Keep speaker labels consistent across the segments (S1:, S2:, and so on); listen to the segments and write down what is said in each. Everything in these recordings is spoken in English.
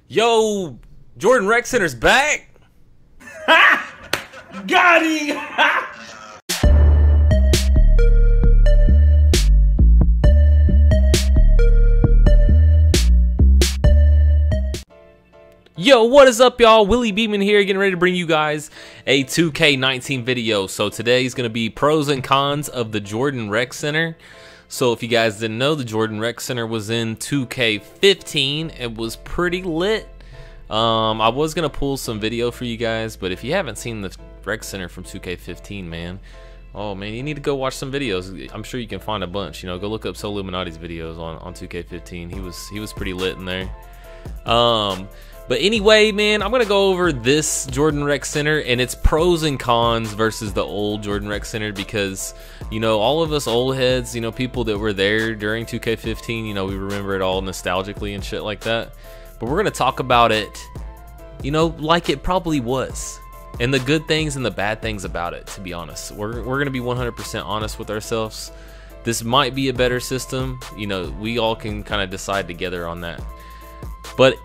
S1: Yo, Jordan Rec Center's back.
S2: Got him!
S1: Yo, what is up, y'all? Willie Beeman here, getting ready to bring you guys a 2K19 video. So today's going to be pros and cons of the Jordan Rec Center. So if you guys didn't know, the Jordan Rec Center was in 2K15. It was pretty lit. I was going to pull some video for you guys, but if you haven't seen the Rec Center from 2K15, man, oh man, you need to go watch some videos. I'm sure you can find a bunch. You know, go look up Soul Illuminati's videos on 2K15. He was pretty lit in there. But anyway, man, I'm gonna go over this Jordan Rec Center and its pros and cons versus the old Jordan Rec Center, because, you know, all of us old heads, you know, people that were there during 2K15, you know, we remember it all nostalgically and shit like that. But we're gonna talk about it, you know, like it probably was, and the good things and the bad things about it. To be honest, we're gonna be 100% honest with ourselves. This might be a better system, you know, we all can kind of decide together on that. But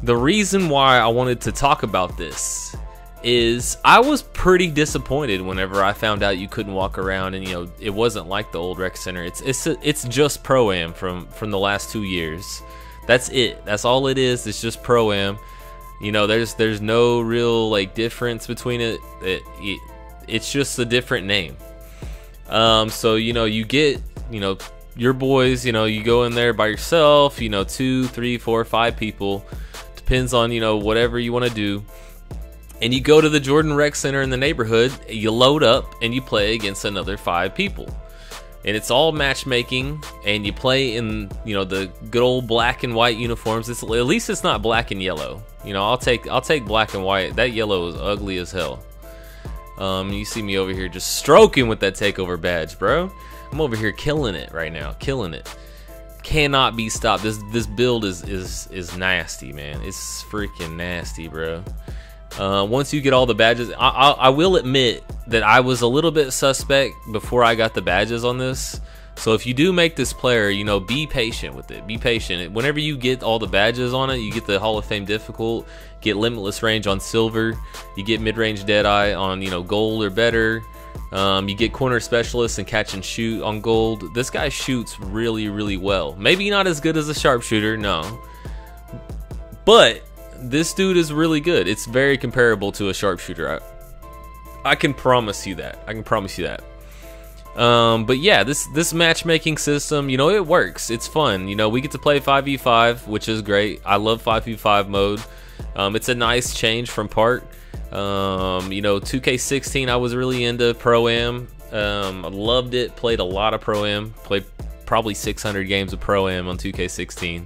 S1: the reason why I wanted to talk about this is I was pretty disappointed whenever I found out you couldn't walk around, and, you know, it wasn't like the old Rec Center. It's just ProAm from the last 2 years. That's it. That's all it is. It's just ProAm. You know, there's no real like difference between it. It's just a different name. So, you know, you get, you know, your boys, you know, you go in there by yourself, you know, 2, 3, 4, 5 people. Depends on, you know, whatever you want to do, and you go to the Jordan Rec Center in the neighborhood, you load up and you play against another 5 people, and it's all matchmaking, and you play in, you know, the good old black and white uniforms. At least it's not black and yellow. You know, I'll take black and white. That yellow is ugly as hell. You see me over here just stroking with that takeover badge, bro. I'm over here killing it right now, killing it. Cannot be stopped. This build is nasty, man. It's freaking nasty, bro. Once you get all the badges, I will admit that I was a little bit suspect before I got the badges on this. So if you do make this player, you know, be patient with it. Be patient. Whenever you get all the badges on it, you get the Hall of Fame difficult, get limitless range on silver, you get mid-range Deadeye on, you know, gold or better. You get corner specialist and catch and shoot on gold. This guy shoots really, really well. Maybe not as good as a sharpshooter, no, but this dude is really good. It's very comparable to a sharpshooter. I can promise you that. I can promise you that. But yeah, this matchmaking system, you know, it works. It's fun. You know, we get to play 5v5, which is great. I love 5v5 mode. It's a nice change from Park. You know, 2K16, I was really into ProAm. I loved it. Played a lot of ProAm. Played probably 600 games of ProAm on 2K16.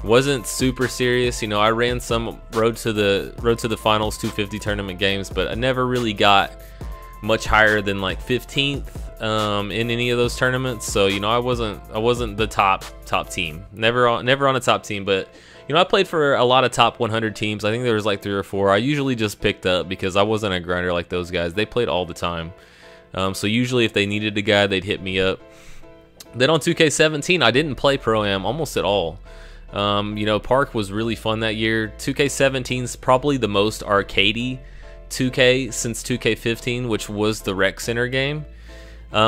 S1: Wasn't super serious. You know, I ran some road to the finals 250 tournament games, but I never really got much higher than like 15th in any of those tournaments. So, you know, I wasn't the top team. Never on a top team, but, you know, I played for a lot of top 100 teams. I think there was like 3 or 4. I usually just picked up because I wasn't a grinder like those guys. They played all the time. So usually if they needed a guy, they'd hit me up. Then on 2K17, I didn't play ProAm almost at all. You know, Park was really fun that year. 2K17's probably the most arcadey 2K since 2K15, which was the Rec Center game.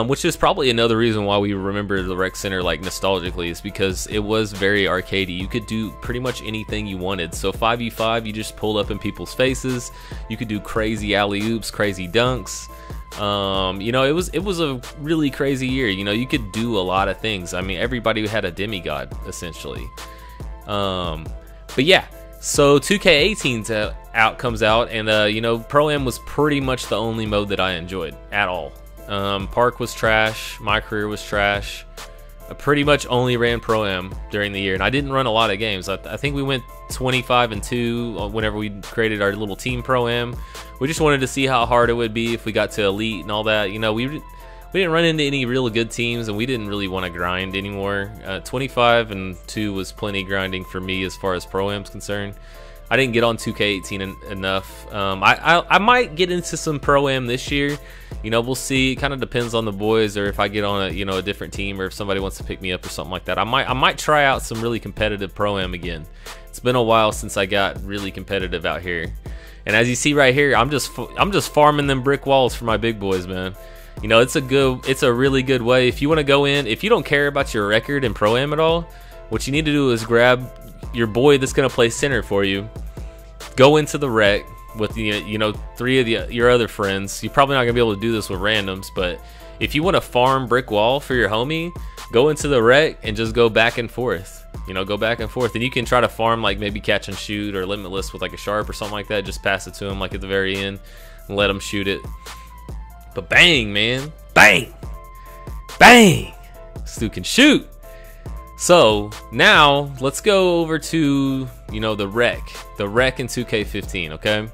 S1: Which is probably another reason why we remember the Rec Center like nostalgically, is because it was very arcadey. You could do pretty much anything you wanted. So 5v5, you just pulled up in people's faces. You could do crazy alley-oops, crazy dunks. You know, it was a really crazy year. You know, you could do a lot of things. I mean, everybody had a demigod essentially. But yeah, so 2K18's comes out, and you know, ProAm was pretty much the only mode that I enjoyed at all. Park was trash. My career was trash. I pretty much only ran ProAm during the year, and I didn't run a lot of games. I think we went 25-2 whenever we created our little team ProAm. We just wanted to see how hard it would be if we got to elite and all that. You know, we didn't run into any real good teams, and we didn't really want to grind anymore. 25-2 was plenty grinding for me as far as ProAm's concerned. I didn't get on 2K18 enough. I might get into some Pro-Am this year. You know, we'll see. It kind of depends on the boys, or if I get on a a different team, or if somebody wants to pick me up or something like that. I might try out some really competitive Pro-Am again. It's been a while since I got really competitive out here. And as you see right here, I'm just farming them brick walls for my big boys, man. You know, it's a really good way if you want to go in. If you don't care about your record in Pro-Am at all, what you need to do is grab your boy that's gonna play center for you. Go into the rec with three of your other friends. You're probably not gonna be able to do this with randoms, but if you want to farm brick wall for your homie, go into the rec and just go back and forth. Go back and forth, and you can try to farm like maybe catch and shoot or limitless with like a sharp or something like that. Just pass it to him like at the very end and let him shoot it. But bang, man, bang, bang, this dude can shoot. So now let's go over to the rec in 2K15. Okay,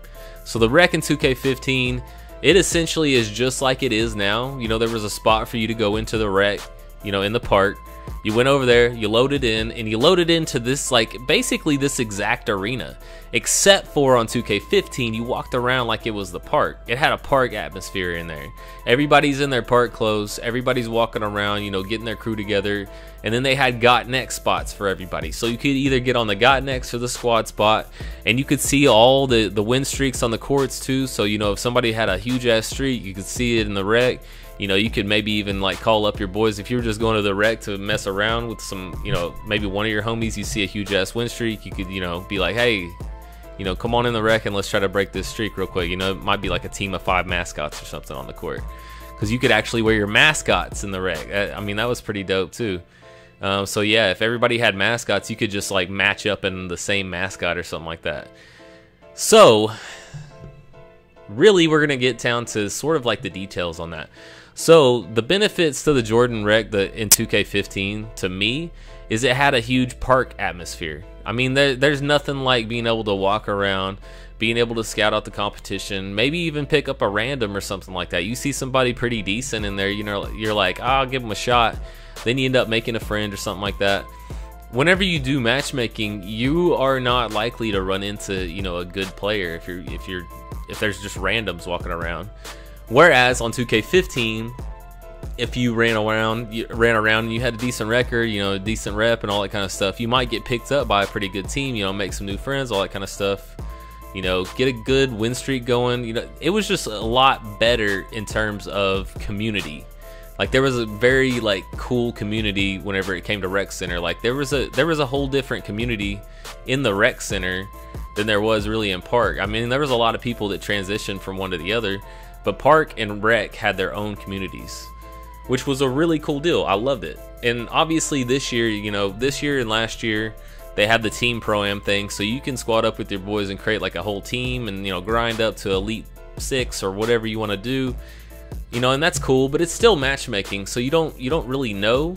S1: so the rec in 2K15, it essentially is just like it is now. There was a spot for you to go into the rec, in the park. You went over there, you loaded in, and you loaded into this, like, basically this exact arena. Except for on 2K15, you walked around like it was the park. It had a park atmosphere in there. Everybody's in their park clothes, everybody's walking around, getting their crew together. And then they had got next spots for everybody. So you could either get on the got next or the squad spot. And you could see all the win streaks on the courts too. So, if somebody had a huge ass streak, you could see it in the rec. You could maybe even like call up your boys if you were just going to the rec to mess around with some, maybe one of your homies. You see a huge ass win streak, you could, be like, hey, come on in the rec and let's try to break this streak real quick. It might be like a team of 5 mascots or something on the court, because you could actually wear your mascots in the rec. I mean, that was pretty dope too. So yeah, if everybody had mascots, you could just like match up in the same mascot or something like that. So really, we're gonna get down to sort of like the details on that. So the benefits to the Jordan Rec in 2K15 to me is it had a huge park atmosphere. I mean, there's nothing like being able to walk around, being able to scout out the competition, maybe even pick up a random or something like that. You see somebody pretty decent in there, you're like, oh, I'll give them a shot. Then you end up making a friend or something like that. Whenever you do matchmaking, you are not likely to run into a good player if there's just randoms walking around. Whereas on 2K15, if you ran around and you had a decent record, a decent rep and all that kind of stuff, you might get picked up by a pretty good team, make some new friends, all that kind of stuff, get a good win streak going. It was just a lot better in terms of community. Like, there was a very like cool community whenever it came to rec center. Like, there was a whole different community in the rec center than there was really in park. I mean, there was a lot of people that transitioned from one to the other, but park and rec had their own communities, which was a really cool deal. I loved it. And obviously this year, this year and last year, they had the team Pro-Am thing, so you can squad up with your boys and create like a whole team and grind up to Elite 6 or whatever you want to do. And that's cool, but it's still matchmaking, so you don't really know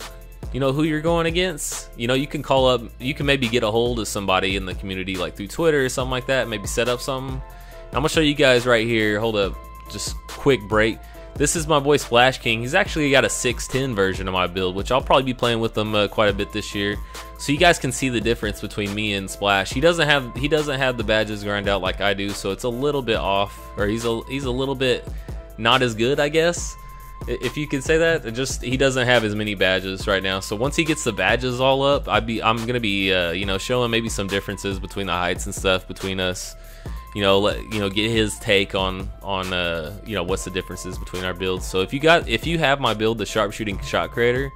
S1: who you're going against. You can call up, you can maybe get a hold of somebody in the community like through Twitter or something like that, maybe set up something. I'm gonna show you guys right here. Hold up, just quick break. This is my boy Splash King. He's actually got a 610 version of my build, which I'll probably be playing with him quite a bit this year, so you guys can see the difference between me and Splash. He doesn't have the badges grind out like I do, so it's a little bit off, or he's a little bit not as good, I guess, if you could say that. He doesn't have as many badges right now. So once he gets the badges all up, I'm gonna be showing maybe some differences between the heights and stuff between us. Get his take on what's the differences between our builds. So if you have my build, the Sharpshooting Shot Creator,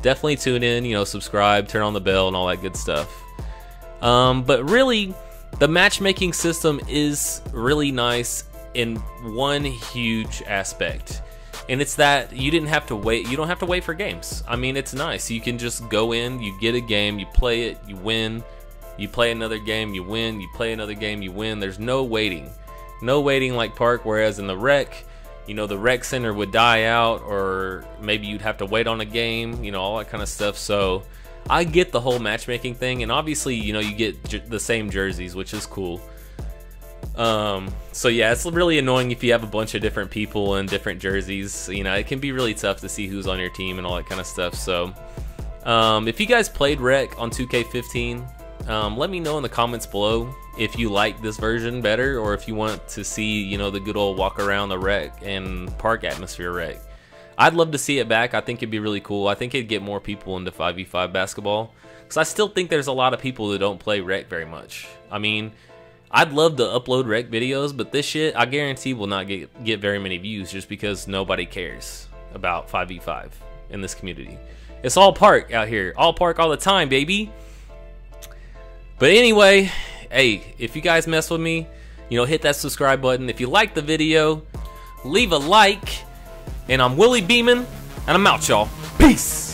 S1: definitely tune in, subscribe, turn on the bell and all that good stuff. But really, the matchmaking system is really nice in one huge aspect, and it's that you don't have to wait for games. I mean, it's nice. You can just go in, you get a game, you play it, you win, you play another game, you win, you play another game, you win. There's no waiting like park. Whereas in the rec, the rec center would die out, or maybe you'd have to wait on a game, all that kind of stuff. So I get the whole matchmaking thing, and obviously you get the same jerseys, which is cool. So yeah, it's really annoying if you have a bunch of different people and different jerseys. It can be really tough to see who's on your team and all that kind of stuff. So if you guys played rec on 2K15, Let me know in the comments below if you like this version better, or if you want to see, you know, the good old walk around the rec and park atmosphere rec. I'd love to see it back. I think it'd be really cool. I think it'd get more people into 5v5 basketball, because I still think there's a lot of people that don't play rec very much. I mean, I'd love to upload rec videos, but this shit, I guarantee, will not get very many views, just because nobody cares about 5v5 in this community. It's all park out here. All park all the time, baby. But anyway, hey, if you guys mess with me, you know, hit that subscribe button. If you like the video, leave a like. And I'm Willie Beeman, and I'm out, y'all. Peace.